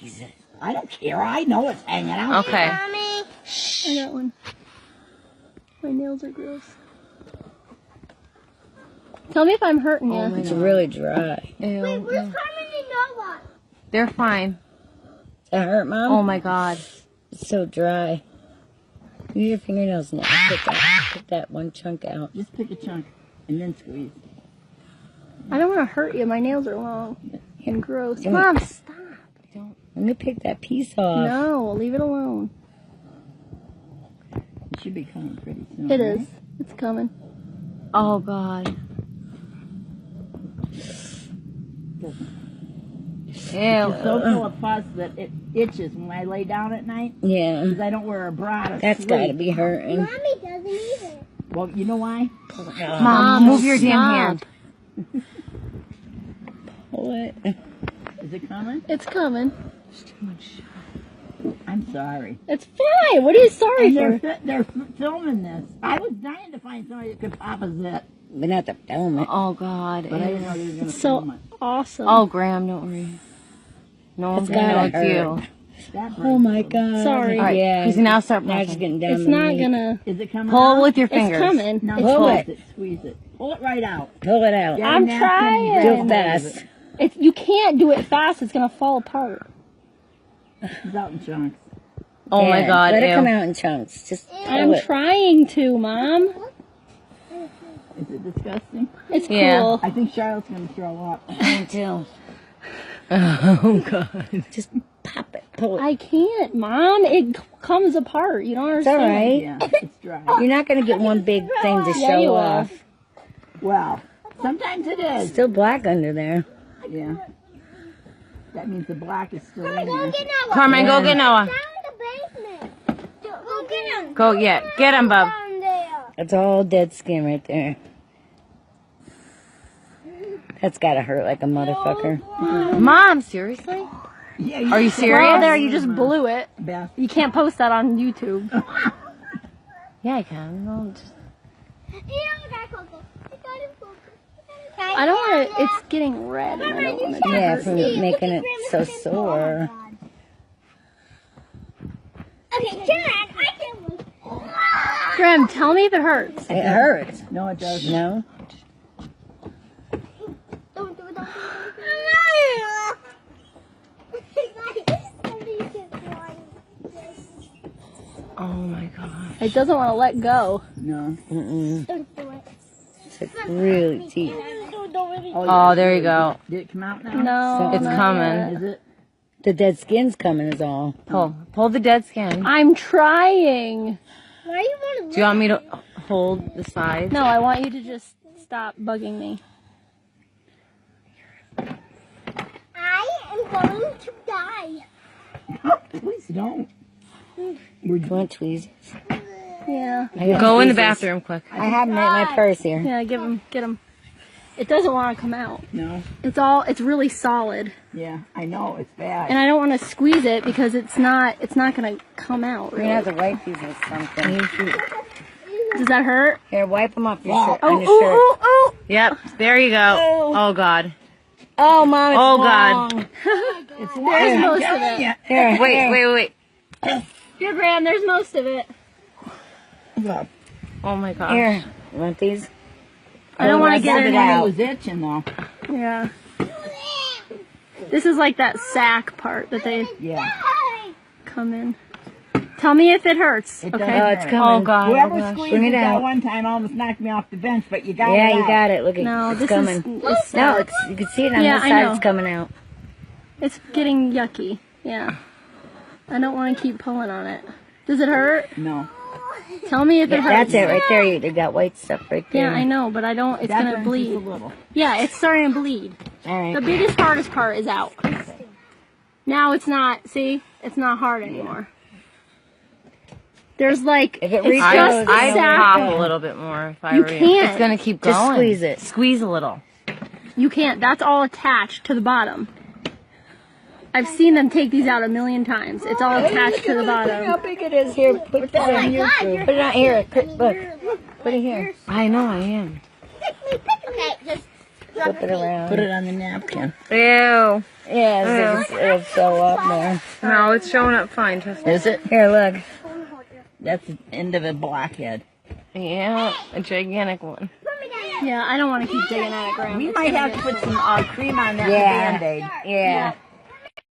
Jesus. I don't care. I know it's hanging out. Okay. Mommy. I got one. My nails are gross. Tell me if I'm hurting you. my It's God. really dry. Ew, Wait, ew. where's Carmen and Noah? They're fine. Does that hurt, Mom? Oh my God. It's so dry. Use your fingernails now. Pick that one chunk out. Just pick a chunk and then squeeze. I don't want to hurt you. My nails are long and gross. Give me- Mom, stop. Let me pick that piece off. No, leave it alone. It should be coming pretty soon. It right? is. It's coming. Oh God. It's Ew. so full of pus that it itches when I lay down at night. Yeah. Because I don't wear a bra to That's sleep. got to be hurting. Mommy doesn't either. Well, you know why? Mom, move your damn stop. hand. What? Is it coming? It's coming. I'm sorry. It's fine. What are you sorry And for? they're filming this. I was dying to find somebody that could pop a zit. But not to film it. Oh God. But I didn't know they were going to It's film so it. awesome. Oh Graham, don't worry. No one's It's gonna know gotta it's hurt. you. That Oh my hurts. God. Sorry. All right. Yeah. Because now start Now it's pressing. getting down It's to not me. gonna. Is it coming Pull out? with your fingers. It's coming. No, It's squeeze it. Squeeze it. Pull it right out. Pull it out. I'm trying. Do it fast. You can't do it fast. It's gonna fall apart. It's out in chunks. Oh my Yeah, God. Let it Ew. come out in chunks. Just I'm pull it. trying to, Mom. Is it disgusting? It's Yeah. cool. I think Charlotte's going to throw up. Me too. Oh God. Just pop it. Pull it. I can't, Mom. It comes apart. You don't It's understand. all right. Yeah, it's dry. You're not going to get one big thing to Yeah, show you will. off. Well, sometimes it is. Still black under there. Yeah. That means the black is still in Go there. get Noah. Carmen, go get Noah. Down the basement. Go get him. Go, yeah. Get him, bub. Down there. That's all dead skin right there. That's got to hurt like a motherfucker. Mom, seriously? Yeah, Are you Well, serious? there, you just blew it. Beth. You can't post that on YouTube. Yeah, I can. No, just... I don't want to. It's getting red, and I don't want to. Yeah, from making it so sore. Okay, Karen, I can move. Graham, tell me if it hurts. It hurts. No, it doesn't. No? Don't. Oh my God. It doesn't want to let go. No. Don't do it. It's really deep. Oh, there you go. Did it come out now? No, It's not coming. yet. Is it? The dead skin's coming is all. Pull the dead skin. I'm trying. Why do you want Do you want me to hold the side? No, I want you to just stop bugging me. I am going to die. Please don't. We're doing tweezers. Yeah. Go in the bathroom quick. I have them in my purse here. Yeah, get him. It doesn't want to come out. No. It's really solid. Yeah, I know. It's bad. And I don't want to squeeze it because it's not going to come out. We're Really. going to have to wipe these with something. Does that hurt? Here, wipe them off your shirt. Oh, on your shirt. oh. Yep, there you go. Oh God. Oh, Mom, it's Oh, long. God. It's long. There's I'm most of telling it. you. Here, Wait. Here, Graham, there's most of it. Look. Oh my God. Here. You want these? I don't want to get it out. out. It was itching, though. Yeah. This is like that sack part that they Yeah. come in. Tell me if it hurts. It Okay. does hurt. It's coming. Oh God. Whoever Oh, gosh. squeezed Bring it it that out. one time almost knocked me off the bench, but you got it Yeah, out. you got it. Look at No, it's this coming. is No, it's, you can see it on Yeah, this I side. know. It's coming out. it's getting yucky. Yeah. I don't want to keep pulling on it. Does it hurt? No. Tell me if it hurts. That's it right there. You got white stuff right there. Yeah, I know, but I don't. It's That gonna burns bleed. just a little. Yeah, it's starting to bleed. All right. The biggest, hardest part is out. Now it's not. See, it's not hard anymore. There's like If it it's reaches- just the I'd sack. pop a little bit more if I You were you. can't. It's gonna keep going. Just squeeze it. Squeeze a little. You can't. That's all attached to the bottom. I've seen them take these out 1,000,000 times. It's all attached to the Look how bottom. big it is. Here, put that on your food. Put it on here. Look. Put it here. I know I am. Okay, just flip it around. Put it on the napkin. Ew. Yeah, it'll show up more. No, it's showing up fine. Trust me. Is it? Here, look. That's the end of a blackhead. Yeah, a gigantic one. Yeah, I don't want to keep digging at it, Graham. We It's might gonna have to get put some cream on that Yeah. Band-Aid. Yeah.